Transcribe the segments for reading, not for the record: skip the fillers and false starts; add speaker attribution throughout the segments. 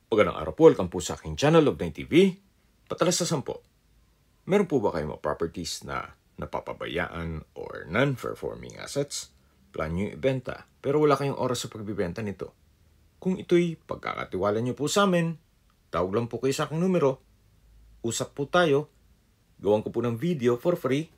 Speaker 1: Magandang araw po, welcome po sa aking channel, Love9 TV. Patalas sa 10. Meron po ba kayong mga properties na napapabayaan or non-performing assets? Plan nyo ibenta, pero wala kayong oras sa pagbibenta nito. Kung ito'y pagkakatiwala nyo po sa amin, tawag lang po kayo sa aking numero. Usap po tayo. Gawan ko po ng video for free.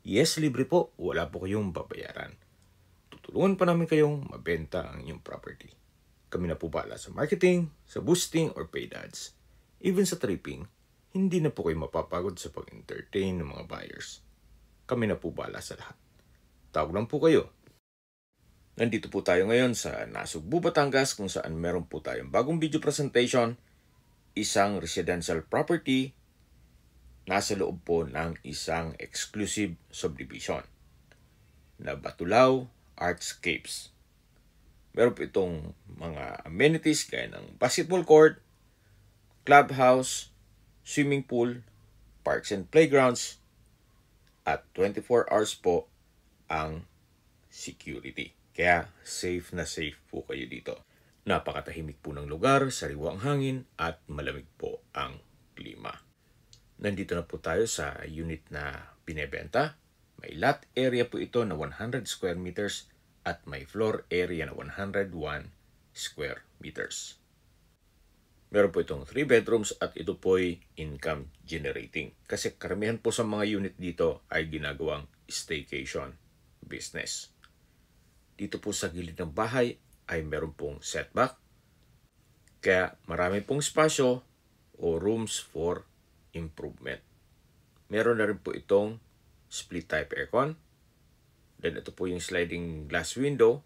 Speaker 1: Yes, libre po. Wala po kayong babayaran. Tutulungan pa namin kayong mabenta ang inyong property. Kami na po bahala sa marketing, sa boosting, or paid ads. Even sa tripping, hindi na po kayo mapapagod sa pag-entertain ng mga buyers. Kami na po bahala sa lahat. Tawag lang po kayo. Nandito po tayo ngayon sa Nasugbu, Batangas kung saan meron po tayong bagong video presentation. Isang residential property nasa loob po ng isang exclusive subdivision na Batulao Artscapes. Meron po itong mga amenities gaya ng basketball court, clubhouse, swimming pool, parks and playgrounds, at 24 hours po ang security. Kaya safe na safe po kayo dito. Napakatahimik po ng lugar, sariwa ang hangin, at malamig po ang klima. Nandito na po tayo sa unit na binebenta. May lot area po ito na 100 square meters at may floor area na 101 square meters. Meron po itong 3 bedrooms at ito po'y income generating. Kasi karamihan po sa mga unit dito ay ginagawang staycation business. Dito po sa gilid ng bahay ay meron pong setback. Kaya marami pong spasyo o rooms for improvement. Meron na rin po itong split type aircon. Then ito po yung sliding glass window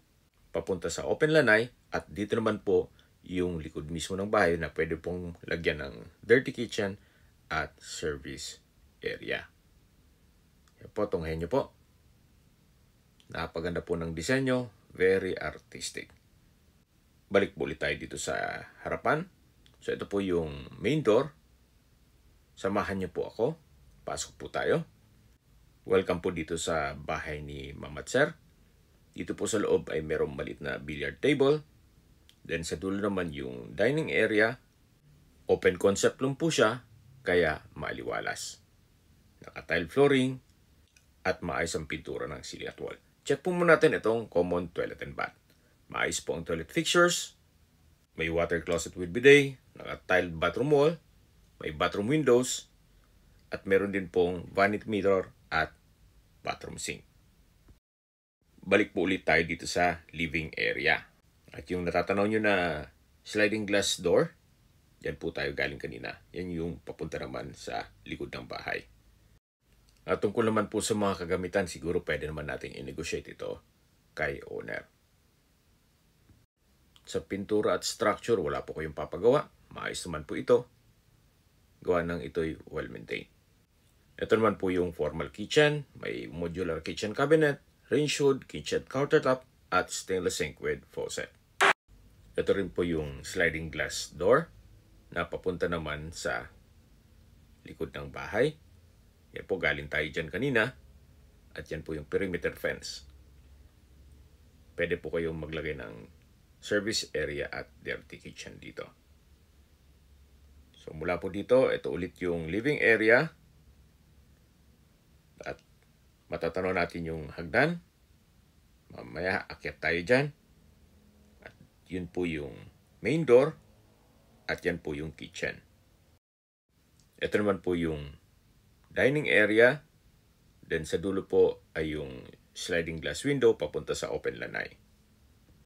Speaker 1: papunta sa open lanay at dito naman po yung likod mismo ng bahay na pwede pong lagyan ng dirty kitchen at service area. Yan po, tunghayan nyo po. Napaganda po ng disenyo, very artistic. Balik po ulit tayo dito sa harapan. So ito po yung main door. Samahan nyo po ako. Pasok po tayo. Welcome po dito sa bahay ni Mama at Sir. Dito po sa loob ay merong maliit na billiard table. Then sa dulo naman yung dining area. Open concept lang po siya, kaya maaliwalas. Naka-tile flooring at maayos ang pintura ng ceiling at wall. Check po muna natin itong common toilet and bath. Maayos po ang toilet fixtures. May water closet with bidet. Naka-tile bathroom wall. May bathroom windows. At meron din pong vanity mirror at bathroom sink. Balik po ulit tayo dito sa living area. At yung natatanaw nyo na sliding glass door, yan po tayo galing kanina. Yan yung papunta naman sa likod ng bahay. At tungkol naman po sa mga kagamitan, siguro pwede naman natin i-negotiate ito kay owner. Sa pintura at structure, wala po kayong papagawa. Maayos naman po ito. Gawa ng ito'y well-maintained. Ito naman po yung formal kitchen. May modular kitchen cabinet, range hood, kitchen countertop, at stainless sink with faucet. Ito rin po yung sliding glass door na papunta naman sa likod ng bahay. Yan po, galing tayo dyan kanina. At yan po yung perimeter fence. Pwede po kayong maglagay ng service area at dirty kitchen dito. So mula po dito, ito ulit yung living area. At matatanaw natin yung hagdan. Mamaya akyat tayo dyan. At yun po yung main door. At yan po yung kitchen. Ito naman po yung dining area. Then sa dulo po ay yung sliding glass window papunta sa open lanay.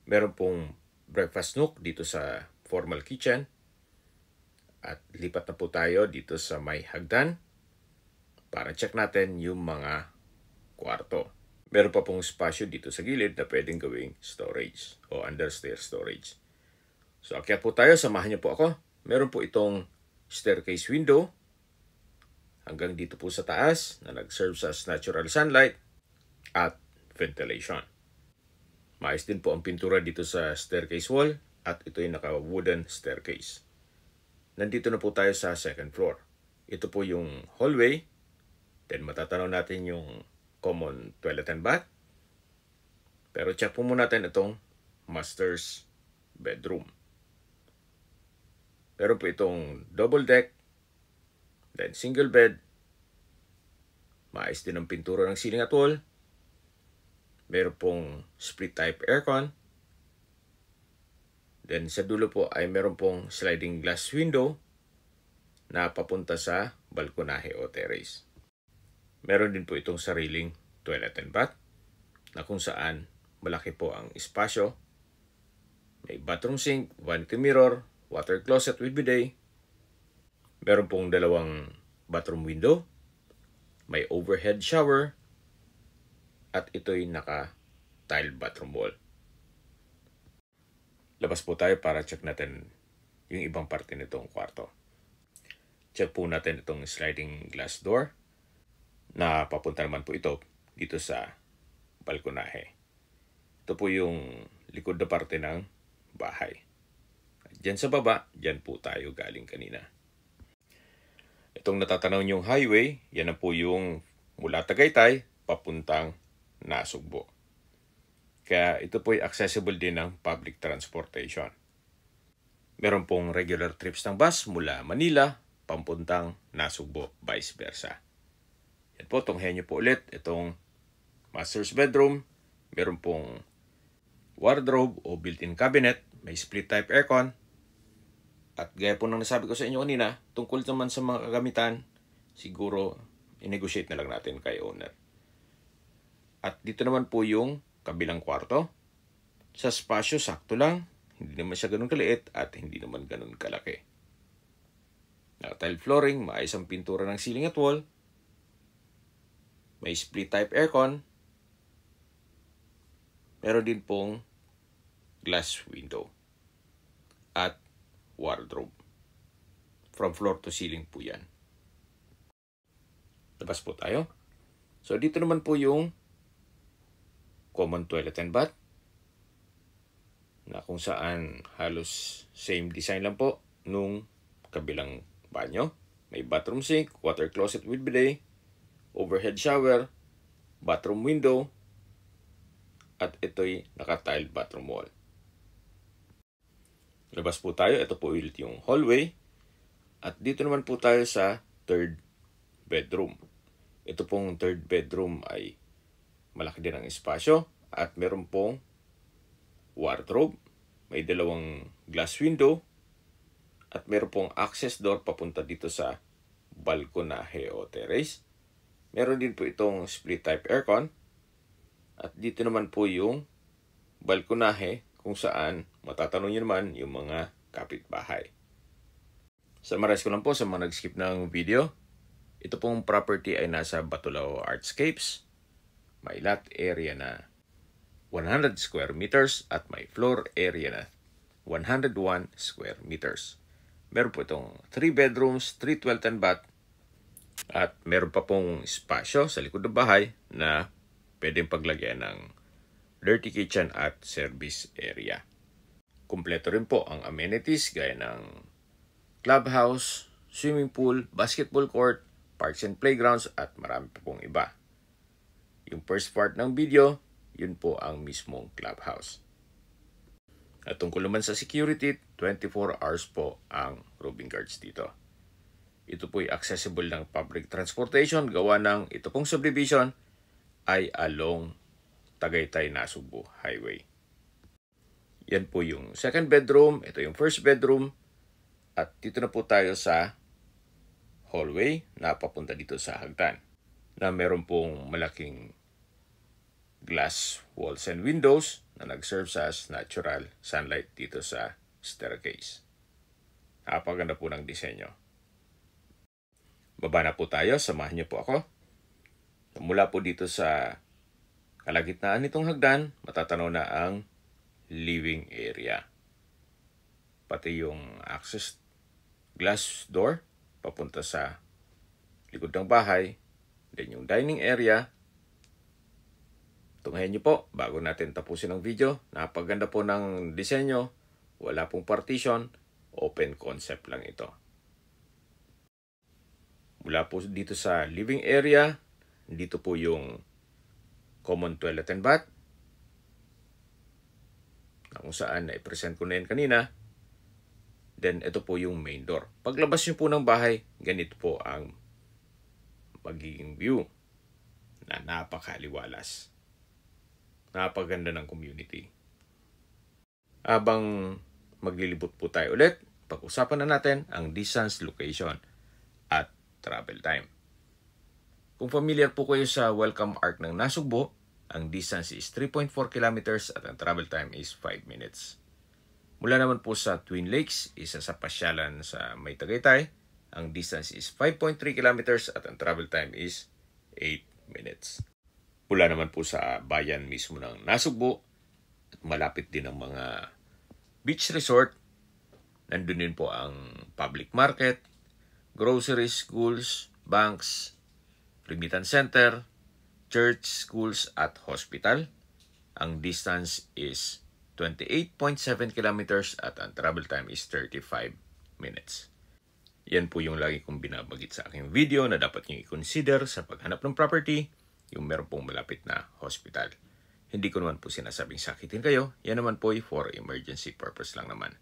Speaker 1: Meron pong breakfast nook dito sa formal kitchen. At lipat na po tayo dito sa may hagdan para check natin yung mga kwarto. Meron pa pong spasyo dito sa gilid na pwedeng gawing storage o understair storage. So akyat po tayo, samahan niyo po ako. Meron po itong staircase window hanggang dito po sa taas na nag-serve as natural sunlight at ventilation. Maayos din po ang pintura dito sa staircase wall at ito ay naka-wooden staircase. Nandito na po tayo sa second floor. Ito po yung hallway. Then matatanaw natin yung common toilet and bath. Pero check po muna natin itong master's bedroom. Meron po itong double deck, then single bed. Maayos din ang pintura ng ceiling at wall. Meron pong split type aircon. Then sa dulo po ay meron pong sliding glass window na papunta sa balkonahe o terrace. Meron din po itong sariling toilet and bath na kung saan malaki po ang espasyo. May bathroom sink, vanity mirror, water closet with bidet. Meron pong dalawang bathroom window. May overhead shower. At ito'y naka-tiled bathroom wall. Labas po tayo para check natin yung ibang parte nitong kwarto. Check po natin itong sliding glass door na papunta naman po ito dito sa balkonahe. Ito po yung likod na parte ng bahay. Diyan sa baba, diyan po tayo galing kanina. Itong natatanaw niyong highway, yan na po yung mula Tagaytay papuntang Nasugbo. Kaya ito po ay accessible din ng public transportation. Meron pong regular trips ng bus mula Manila papuntang Nasugbo, vice versa. Yan po, tunghayan niyo po ulit itong master's bedroom. Meron pong wardrobe o built-in cabinet. May split type aircon. At gaya po ng nasabi ko sa inyo kanina, tungkol naman sa mga kagamitan, siguro i-negotiate na lang natin kay owner. At dito naman po yung kabilang kwarto. Sa spasyo, sakto lang. Hindi naman siya ganun kaliit at hindi naman ganun kalaki. Naka-tile flooring, maayos ang pintura ng ceiling at wall. May split type aircon. Meron din pong glass window. At wardrobe. From floor to ceiling po yan. Labas po tayo. So dito naman po yung common toilet and bath. Na kung saan halos same design lang po nung kabilang banyo. May bathroom sink, water closet with bidet, overhead shower, bathroom window, at ito'y naka-tiled bathroom wall. Labas po tayo. Ito po ulit yung hallway. At dito naman po tayo sa third bedroom. Ito pong third bedroom ay malaki din ang espasyo. At meron pong wardrobe. May dalawang glass window. At meron pong access door papunta dito sa balkonahe o terrace. Meron din po itong split type aircon. At dito naman po yung balkonahe kung saan matatanong nyo naman yung mga kapitbahay. Summarize ko lang po sa mga nag-skip ng video. Ito pong property ay nasa Batulao Artscapes. May lot area na 100 square meters at may floor area na 101 square meters. Meron po itong 3 bedrooms, 3 toilet and bath. At meron pa pong espasyo sa likod ng bahay na pwedeng paglagyan ng dirty kitchen at service area. Kumpleto rin po ang amenities gaya ng clubhouse, swimming pool, basketball court, parks and playgrounds at marami pa pong iba. Yung first part ng video, yun po ang mismong clubhouse. At tungkol naman sa security, 24 hours po ang roving guards dito. Ito po ay accessible ng public transportation gawa ng ito pong subdivision ay along Tagaytay Nasugbo Highway. Yan po yung second bedroom, ito yung first bedroom, at dito na po tayo sa hallway na papunta dito sa hagdan na meron pong malaking glass walls and windows na nag-serve as natural sunlight dito sa staircase. Napakaganda po ng disenyo. Baba na po tayo, samahan niyo po ako. Mula po dito sa kalagitnaan nitong hagdan, matatanaw na ang living area. Pati yung access glass door papunta sa likod ng bahay. Then yung dining area. Tunghayan niyo po bago natin tapusin ang video. Napaganda po ng disenyo. Wala pong partition. Open concept lang ito. Mula po dito sa living area, dito po yung common toilet and bath. Na kung saan na-present ko na yun kanina. Then, ito po yung main door. Paglabas nyo po ng bahay, ganito po ang magiging view na napakaliwalas. Napaganda ng community. Habang maglilibot po tayo ulit, pag-usapan na natin ang distance, location, at travel time. Kung familiar po kayo sa Welcome Arc ng Nasugbo, ang distance is 3.4 kilometers at ang travel time is 5 minutes. Mula naman po sa Twin Lakes, isa sa pasyalan sa May Tagaytay, ang distance is 5.3 kilometers at ang travel time is 8 minutes. Mula naman po sa bayan mismo ng Nasugbo, at malapit din ang mga beach resort, nandun din po ang public market, groceries, schools, banks, remittance center, church, schools, at hospital. Ang distance is 28.7 kilometers at ang travel time is 35 minutes. Yan po yung lagi kong binabagit sa aking video na dapat nyo i-consider sa paghanap ng property, yung meron pong malapit na hospital. Hindi ko naman po sinasabing sakitin kayo, yan naman po for emergency purpose lang naman.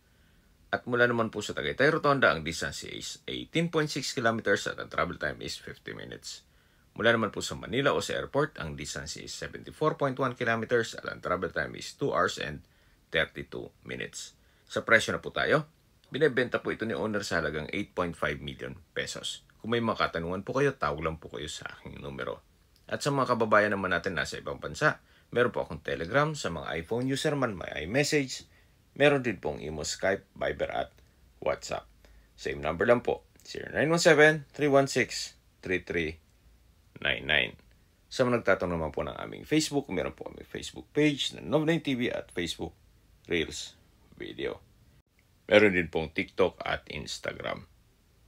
Speaker 1: At mula naman po sa Tagaytay Rotonda, ang distance is 18.6 kilometers at ang travel time is 50 minutes. Mula naman po sa Manila o sa airport, ang distance is 74.1 kilometers at ang travel time is 2 hours and 32 minutes. Sa presyo na po tayo, binebenta po ito ni owner sa halagang 8.5 million pesos. Kung may mga katanungan po kayo, tawag lang po kayo sa aking numero. At sa mga kababayan naman natin nasa ibang bansa, meron po akong Telegram. Sa mga iPhone user man, may iMessage. Meron din pong Imo, Skype, Viber at WhatsApp. Same number lang po, 0917-316-3399. Sa mga nagtatanong naman po ng aming Facebook, meron po aming Facebook page na Nov9 TV at Facebook Reels Video. Meron din pong TikTok at Instagram.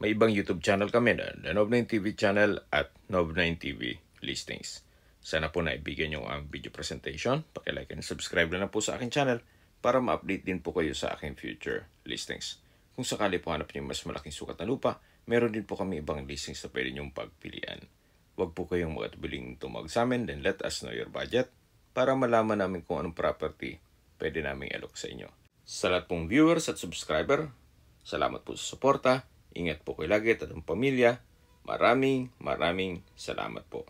Speaker 1: May ibang YouTube channel kami na Nov9 TV channel at Nov9 TV Listings. Sana po naibigyan nyo ang video presentation. Paki-like and subscribe na lang po sa aking channel para ma-update din po kayo sa aking future listings. Kung sakali po hanap nyo mas malaking sukat na lupa, meron din po kami ibang listings na pwede nyong pagpilian. Huwag po kayong magatubiling tumawag sa amin, then let us know your budget para malaman namin kung anong property pwede naming alok sa inyo. Sa lahat pong viewers at subscriber, salamat po sa suporta. Ingat po kayo lagi at ang pamilya. Maraming salamat po.